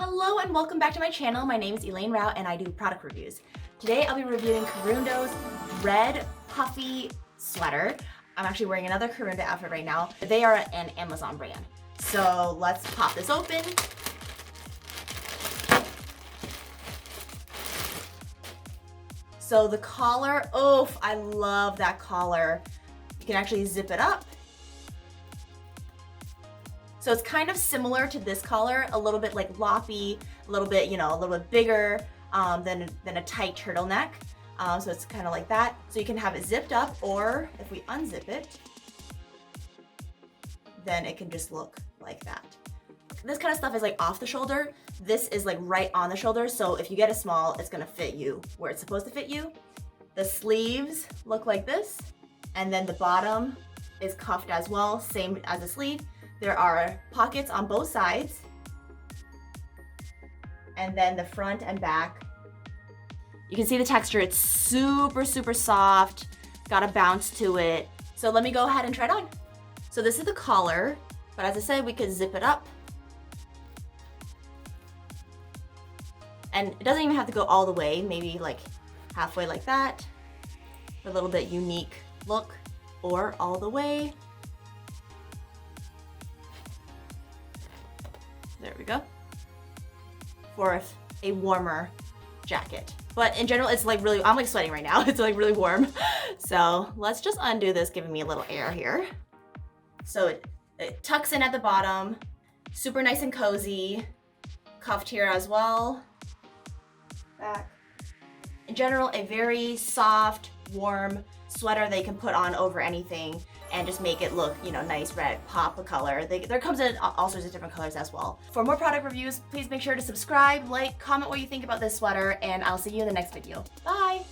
Hello and welcome back to my channel. My name is Elaine Rau and I do product reviews. Today I'll be reviewing Karundo's red puffy sweater. I'm actually wearing another Karundo outfit right now. They are an Amazon brand. So let's pop this open. So the collar, oof, I love that collar. You can actually zip it up. So it's kind of similar to this collar, a little bit like loppy, a little bit, a little bit bigger than a tight turtleneck. So it's kind of like that. So you can have it zipped up, or if we unzip it, then it can just look like that. This kind of stuff is like off the shoulder. This is like right on the shoulder. So if you get it small, it's gonna fit you where it's supposed to fit you. The sleeves look like this. And then the bottom is cuffed as well, same as the sleeve. There are pockets on both sides. And then the front and back. You can see the texture, it's super, super soft, got a bounce to it. So let me go ahead and try it on. So this is the collar, but as I said, we could zip it up. And it doesn't even have to go all the way, maybe like halfway like that. A little bit unique look, or all the way. There we go. For a warmer jacket. But in general, it's like really, I'm like sweating right now. It's like really warm. So let's just undo this, giving me a little air here. So it tucks in at the bottom, super nice and cozy. Cuffed here as well. Back. In general, a very soft, warm sweater they can put on over anything and just make it look, nice, red, pop a color. There comes in all sorts of different colors as well. For more product reviews, please make sure to subscribe, like, comment what you think about this sweater, and I'll see you in the next video. Bye!